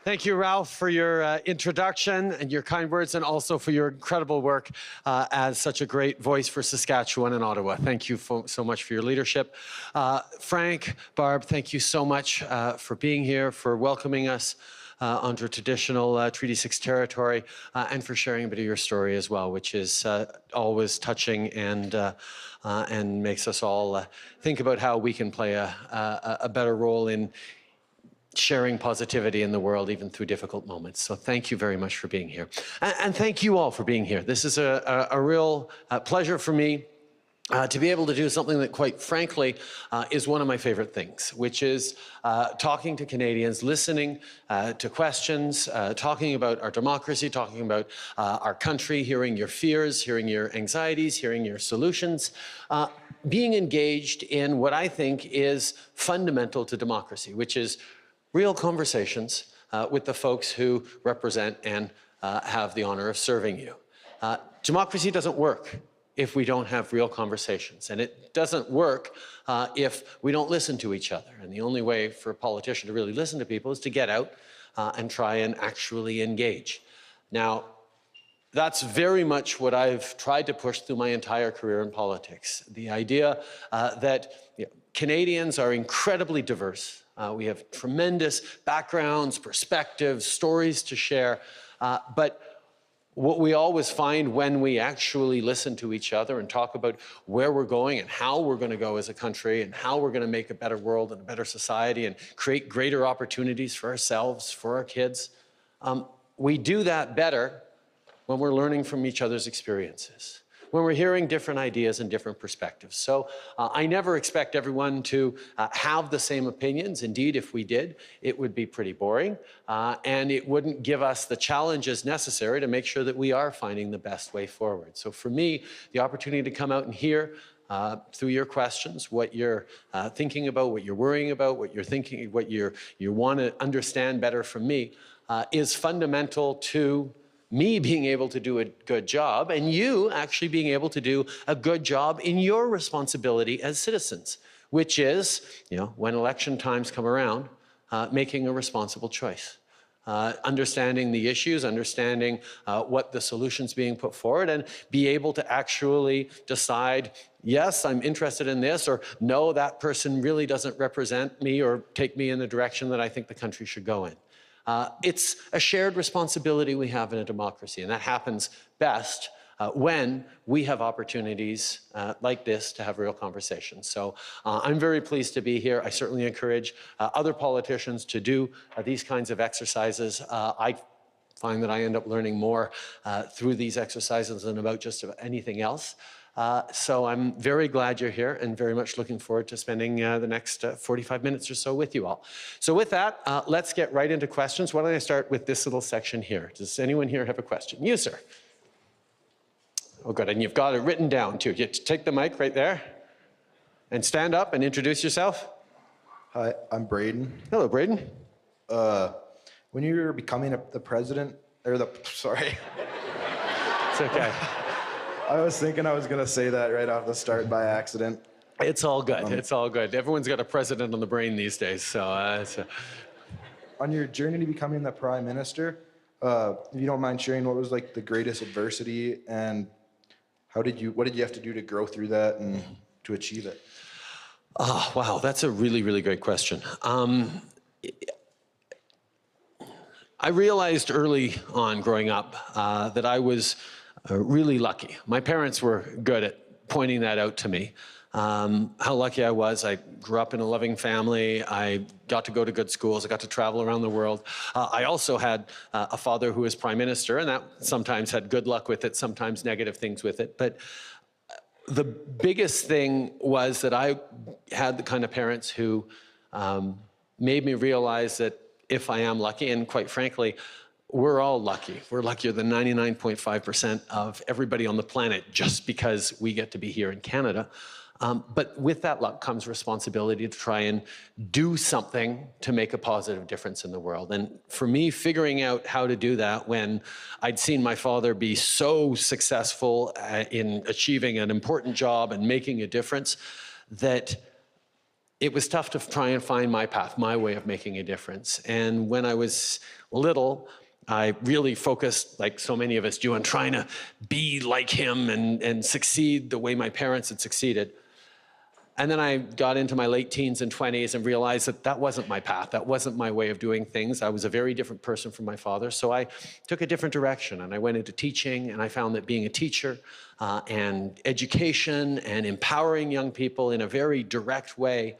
Thank you, Ralph, for your introduction and your kind words, and also for your incredible work as such a great voice for Saskatchewan and Ottawa. Thank you so much for your leadership. Frank, Barb, thank you so much for being here, for welcoming us onto traditional Treaty 6 territory, and for sharing a bit of your story as well, which is always touching and makes us all think about how we can play a better role in sharing positivity in the world, even through difficult moments. So thank you very much for being here. And thank you all for being here. This is a real pleasure for me to be able to do something that, quite frankly, is one of my favorite things, which is talking to Canadians, listening to questions, talking about our democracy, talking about our country, hearing your fears, hearing your anxieties, hearing your solutions, being engaged in what I think is fundamental to democracy, which is real conversations with the folks who represent and have the honor of serving you. Democracy doesn't work if we don't have real conversations, and it doesn't work if we don't listen to each other. And the only way for a politician to really listen to people is to get out and try and actually engage. Now, that's very much what I've tried to push through my entire career in politics. The idea that Canadians are incredibly diverse. We have tremendous backgrounds, perspectives, stories to share. But what we always find when we actually listen to each other and talk about where we're going and how we're going to go as a country and how we're going to make a better world and a better society and create greater opportunities for ourselves, for our kids, we do that better when we're learning from each other's experiences, when we're hearing different ideas and different perspectives. So I never expect everyone to have the same opinions. Indeed, if we did, it would be pretty boring, and it wouldn't give us the challenges necessary to make sure that we are finding the best way forward. So for me, the opportunity to come out and hear through your questions what you're thinking about, what you're worrying about, what you're thinking, what you want to understand better from me is fundamental to me being able to do a good job, and you actually being able to do a good job in your responsibility as citizens, which is, when election times come around, making a responsible choice. Understanding the issues, understanding what the solutions being put forward, and be able to actually decide, yes, I'm interested in this, or no, that person really doesn't represent me or take me in the direction that I think the country should go in. It's a shared responsibility we have in a democracy, and that happens best when we have opportunities like this to have real conversations. So I'm very pleased to be here. I certainly encourage other politicians to do these kinds of exercises. I find that I end up learning more through these exercises than about just about anything else. So I'm very glad you're here and very much looking forward to spending the next 45 minutes or so with you all. So with that, let's get right into questions. Why don't I start with this little section here? Does anyone here have a question? You, sir. Oh, good. And you've got it written down, too. You take the mic right there and stand up and introduce yourself. Hi, I'm Braden. Hello, Braden. When you were becoming the president, sorry. It's okay. I was thinking I was going to say that right off the start by accident. It's all good. It's all good. Everyone's got a president on the brain these days. So, On your journey to becoming the prime minister, if you don't mind sharing, what was like the greatest adversity, and what did you have to do to grow through that and to achieve it? Oh, wow. That's a really, really great question. I realized early on growing up that I was really lucky. My parents were good at pointing that out to me. How lucky I was. I grew up in a loving family. I got to go to good schools. I got to travel around the world. I also had a father who was prime minister, and that sometimes had good luck with it, sometimes negative things with it. But the biggest thing was that I had the kind of parents who made me realize that if I am lucky, and quite frankly, we're all lucky. We're luckier than 99.5% of everybody on the planet just because we get to be here in Canada. But with that luck comes responsibility to try and do something to make a positive difference in the world. And for me, figuring out how to do that when I'd seen my father be so successful in achieving an important job and making a difference, that it was tough to try and find my path, my way of making a difference. And when I was little, I really focused, like so many of us do, on trying to be like him and succeed the way my parents had succeeded. And then I got into my late teens and 20s and realized that that wasn't my path. That wasn't my way of doing things. I was a very different person from my father. So I took a different direction, and I went into teaching, and I found that being a teacher and education and empowering young people in a very direct way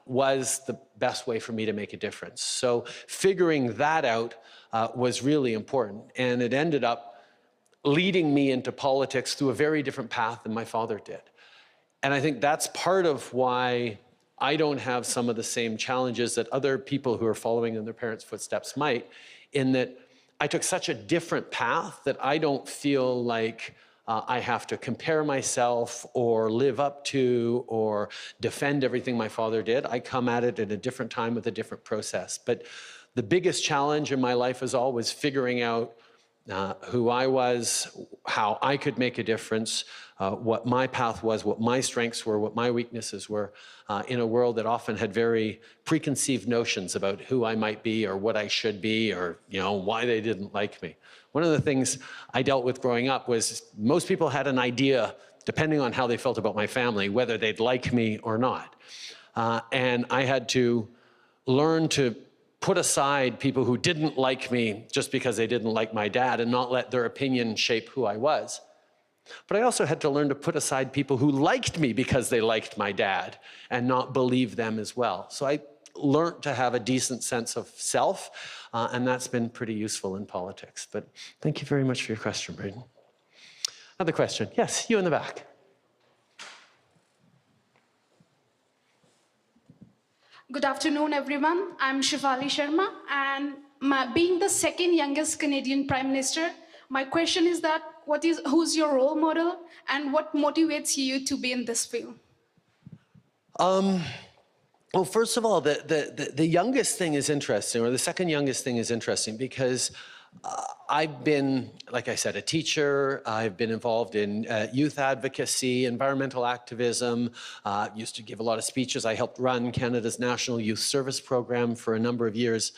was the best way for me to make a difference. So figuring that out was really important. And it ended up leading me into politics through a very different path than my father did. And I think that's part of why I don't have some of the same challenges that other people who are following in their parents' footsteps might, in that I took such a different path that I don't feel like I have to compare myself or live up to or defend everything my father did. I come at it at a different time with a different process. But the biggest challenge in my life is always figuring out who I was, how I could make a difference, what my path was, what my strengths were, what my weaknesses were, in a world that often had very preconceived notions about who I might be or what I should be or, why they didn't like me. One of the things I dealt with growing up was most people had an idea, depending on how they felt about my family, whether they'd like me or not. And I had to learn to put aside people who didn't like me just because they didn't like my dad and not let their opinion shape who I was. But I also had to learn to put aside people who liked me because they liked my dad and not believe them as well. So I learned to have a decent sense of self, and that's been pretty useful in politics. But thank you very much for your question, Braden. Another question. Yes, you in the back. Good afternoon, everyone. I'm Shivali Sharma, and being the second youngest Canadian Prime Minister, my question is that who's your role model and what motivates you to be in this field? Well, first of all, the youngest thing is interesting, or the second youngest thing is interesting, because I've been, like I said, a teacher. I've been involved in youth advocacy, environmental activism, used to give a lot of speeches. I helped run Canada's National Youth Service Program for a number of years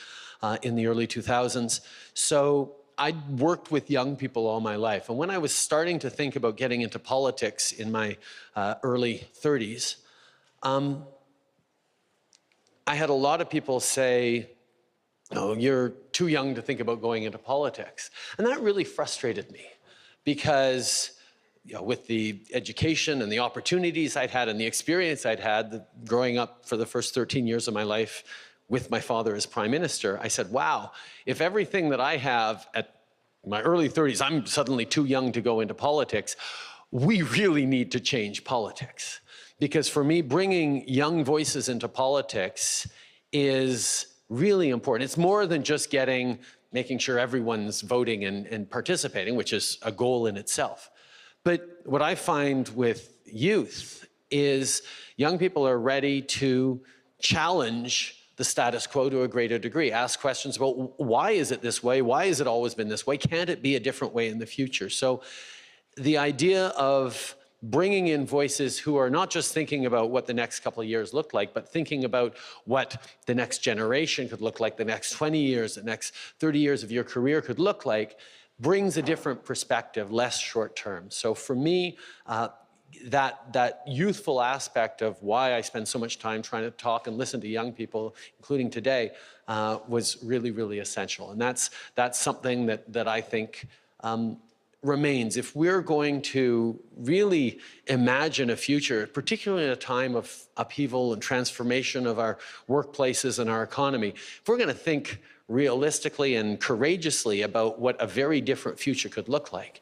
in the early 2000s. So I worked with young people all my life. And when I was starting to think about getting into politics in my early 30s, I had a lot of people say, "Oh, you're too young to think about going into politics." And that really frustrated me because with the education and the opportunities I'd had and the experience I'd had growing up for the first 13 years of my life with my father as Prime Minister, I said, wow, if everything that I have at my early 30s, I'm suddenly too young to go into politics, we really need to change politics. Because for me, bringing young voices into politics is really important. It's more than just making sure everyone's voting and participating, which is a goal in itself. But what I find with youth is young people are ready to challenge the status quo to a greater degree, ask questions about why is it this way? Why has it always been this way? Can't it be a different way in the future? So the idea of bringing in voices who are not just thinking about what the next couple of years look like, but thinking about what the next generation could look like, the next 20 years, the next 30 years of your career could look like, brings a different perspective, less short term. So for me, that youthful aspect of why I spend so much time trying to talk and listen to young people, including today, was really, really essential. And that's something that I think remains. If we're going to really imagine a future, particularly in a time of upheaval and transformation of our workplaces and our economy, if we're going to think realistically and courageously about what a very different future could look like,